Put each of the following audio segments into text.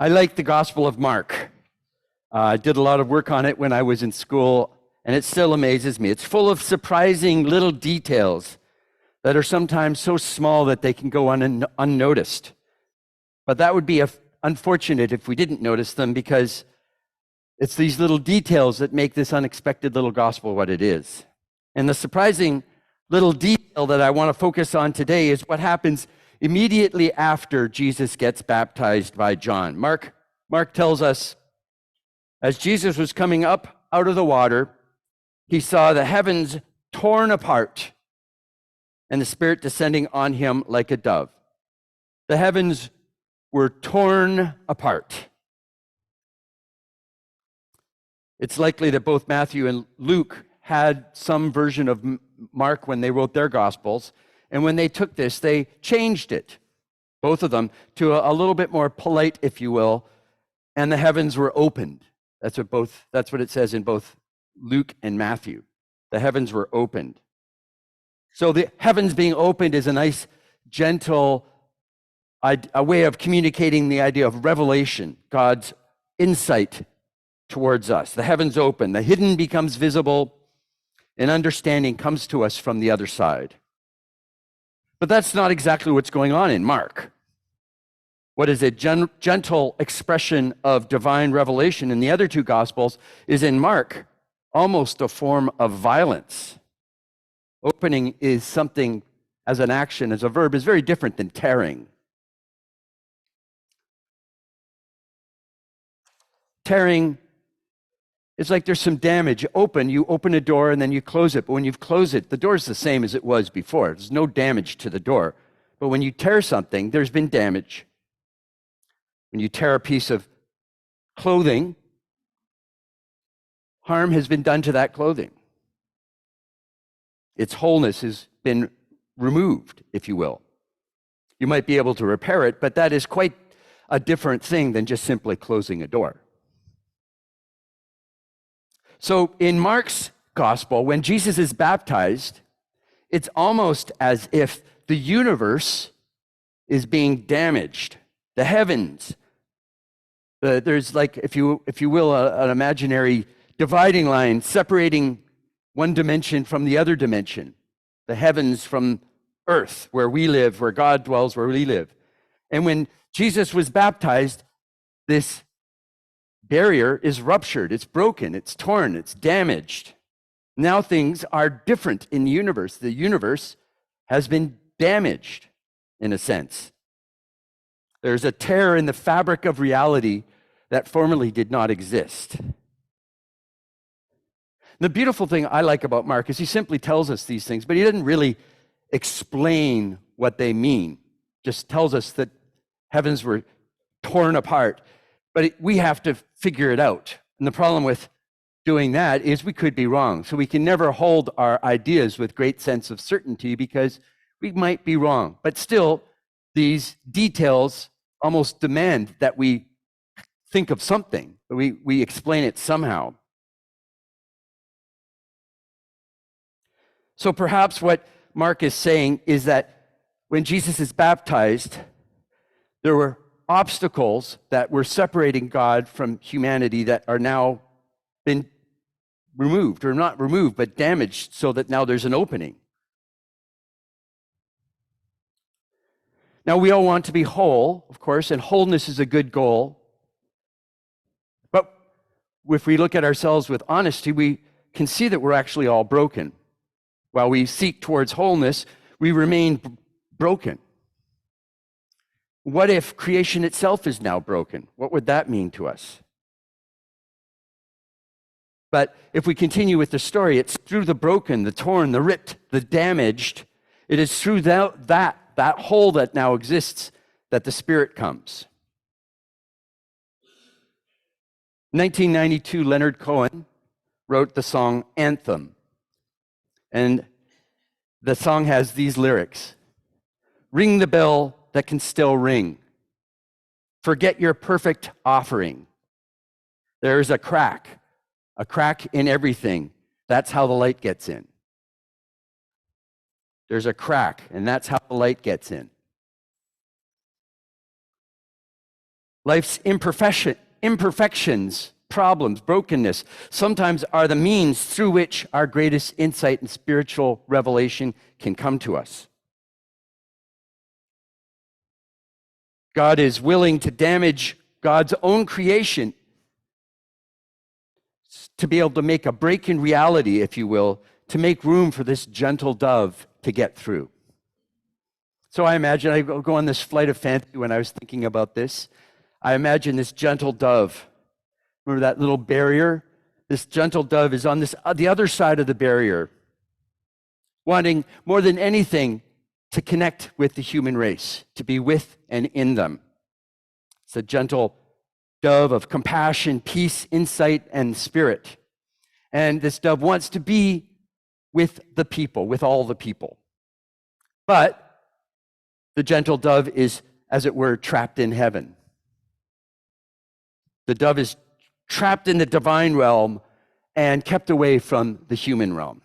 I like the Gospel of Mark. I did a lot of work on it when I was in school, and it still amazes me. It's full of surprising little details that are sometimes so small that they can go unnoticed. But that would be unfortunate if we didn't notice them, because it's these little details that make this unexpected little gospel what it is. And the surprising little detail that I want to focus on today is what happens immediately after Jesus gets baptized by John. Mark tells us, as Jesus was coming up out of the water, he saw the heavens torn apart and the Spirit descending on him like a dove. The heavens were torn apart. It's likely that both Matthew and Luke had some version of Mark when they wrote their Gospels, and when they took this, they changed it, both of them, to a little bit more polite, if you will, and the heavens were opened. That's what it says in both Luke and Matthew. The heavens were opened. So the heavens being opened is a nice, gentle, a way of communicating the idea of revelation, God's insight towards us. The heavens open, the hidden becomes visible, and understanding comes to us from the other side. But that's not exactly what's going on in Mark. What is a gentle expression of divine revelation in the other two Gospels is in Mark almost a form of violence. Opening is something as an action, as a verb, is very different than tearing. Tearing is like there's some damage. You open a door and then you close it. But when you've closed it, the door's the same as it was before. There's no damage to the door. But when you tear something, there's been damage. When you tear a piece of clothing, harm has been done to that clothing. Its wholeness has been removed, if you will. You might be able to repair it, but that is quite a different thing than just simply closing a door. So in Mark's gospel, when Jesus is baptized, it's almost as if the universe is being damaged. The heavens, there's like, if you will, an imaginary dividing line separating one dimension from the other dimension. The heavens from earth, where we live, where God dwells, where we live. And when Jesus was baptized, this barrier is ruptured, it's broken, it's torn, it's damaged. Now things are different in the universe. The universe has been damaged, in a sense. There's a tear in the fabric of reality that formerly did not exist. The beautiful thing I like about Mark is he simply tells us these things, but he doesn't really explain what they mean. Just tells us that heavens were torn apart. But we have to figure it out. And the problem with doing that is we could be wrong. So we can never hold our ideas with great sense of certainty because we might be wrong. But still, these details almost demand that we think of something. We explain it somehow. So perhaps what Mark is saying is that when Jesus is baptized, there were obstacles that were separating God from humanity that are now been removed, or not removed, but damaged, so that now there's an opening. Now, we all want to be whole, of course, and wholeness is a good goal. But if we look at ourselves with honesty, we can see that we're actually all broken. While we seek towards wholeness, we remain broken. What if creation itself is now broken? What would that mean to us? But if we continue with the story, it's through the broken, the torn, the ripped, the damaged. It is through that hole that now exists that the Spirit comes. In 1992, Leonard Cohen wrote the song Anthem. And the song has these lyrics. Ring the bell that can still ring. Forget your perfect offering. There's a crack in everything. That's how the light gets in. There's a crack, and that's how the light gets in. Life's imperfections, problems, brokenness, sometimes are the means through which our greatest insight and spiritual revelation can come to us. God is willing to damage God's own creation to be able to make a break in reality, if you will, to make room for this gentle dove to get through. So I imagine, I go on this flight of fancy when I was thinking about this. I imagine this gentle dove. Remember that little barrier? This gentle dove is on the other side of the barrier, wanting more than anything to connect with the human race, to be with and in them. It's a gentle dove of compassion, peace, insight, and spirit. And this dove wants to be with the people, with all the people. But the gentle dove is, as it were, trapped in heaven. The dove is trapped in the divine realm and kept away from the human realm.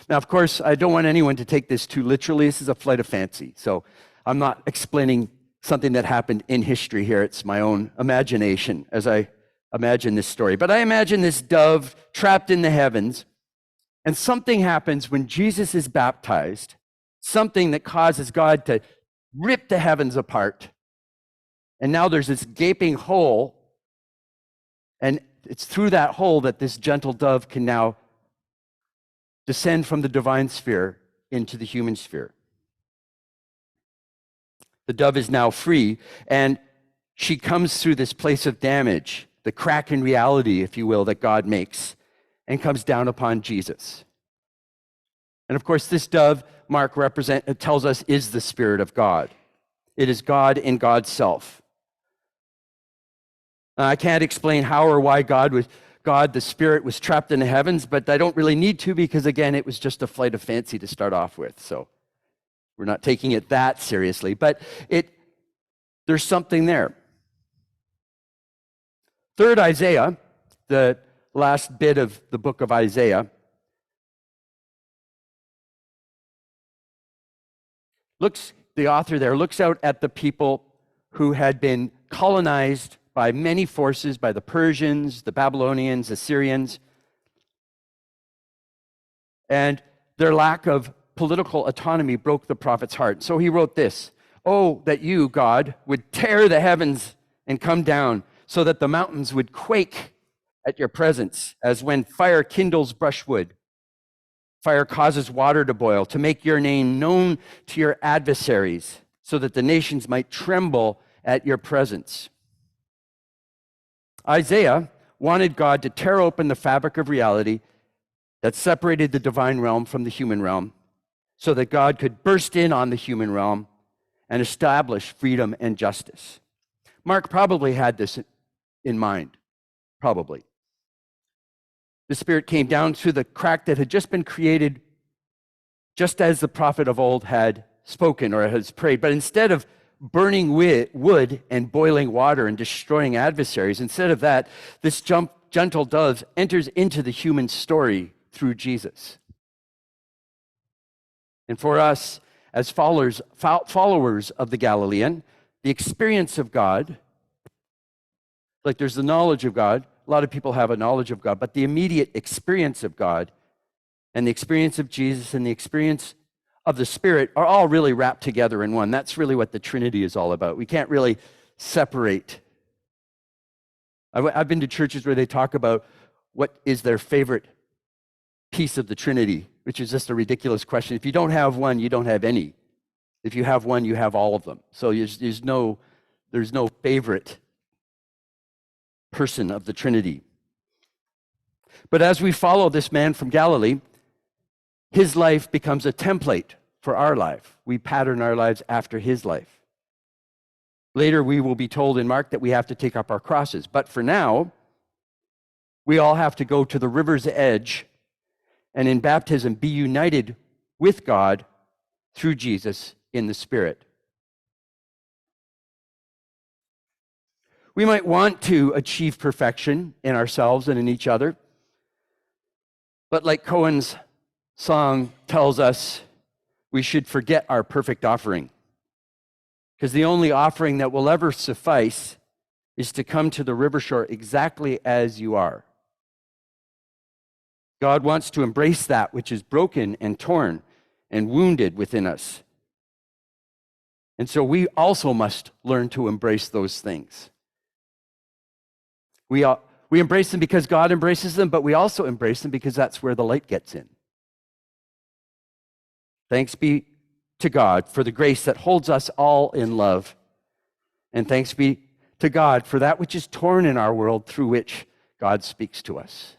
Now, of course, I don't want anyone to take this too literally. This is a flight of fancy. So I'm not explaining something that happened in history here. It's my own imagination as I imagine this story. But I imagine this dove trapped in the heavens, and something happens when Jesus is baptized, something that causes God to rip the heavens apart. And now there's this gaping hole, and it's through that hole that this gentle dove can now descend from the divine sphere into the human sphere. The dove is now free, and she comes through this place of damage, the crack in reality, if you will, that God makes, and comes down upon Jesus. And of course, this dove, Mark tells us, is the Spirit of God. It is God in God's self. I can't explain how or why God, the Spirit, was trapped in the heavens, but I don't really need to, because again, it was just a flight of fancy to start off with. So we're not taking it that seriously, but there's something there. Third Isaiah, the last bit of the book of Isaiah, the author there looks out at the people who had been colonized by many forces, by the Persians, the Babylonians, the Syrians, and their lack of political autonomy broke the prophet's heart. So he wrote this: "Oh, that you, God, would tear the heavens and come down, so that the mountains would quake at your presence, as when fire kindles brushwood. Fire causes water to boil, to make your name known to your adversaries, so that the nations might tremble at your presence." Isaiah wanted God to tear open the fabric of reality that separated the divine realm from the human realm, so that God could burst in on the human realm and establish freedom and justice. Mark probably had this in mind, probably. The Spirit came down through the crack that had just been created, just as the prophet of old had spoken or has prayed. But instead of burning wood and boiling water and destroying adversaries, instead of that, this gentle dove enters into the human story through Jesus. And for us, as followers of the Galilean, the experience of God, like there's the knowledge of God, a lot of people have a knowledge of God, but the immediate experience of God and the experience of Jesus and the experience of the Spirit are all really wrapped together in one. That's really what the Trinity is all about. We can't really separate. I've been to churches where they talk about what is their favorite piece of the Trinity, which is just a ridiculous question. If you don't have one, you don't have any. If you have one, you have all of them. So there's no favorite person of the Trinity. But as we follow this man from Galilee, his life becomes a template for our life. We pattern our lives after his life. Later, we will be told in Mark that we have to take up our crosses. But for now, we all have to go to the river's edge and in baptism be united with God through Jesus in the Spirit. We might want to achieve perfection in ourselves and in each other, but like Cohen's song tells us, we should forget our perfect offering, because the only offering that will ever suffice is to come to the river shore exactly as you are. God wants to embrace that which is broken and torn and wounded within us. And so we also must learn to embrace those things. We embrace them because God embraces them, but we also embrace them because that's where the light gets in. Thanks be to God for the grace that holds us all in love. And thanks be to God for that which is torn in our world through which God speaks to us.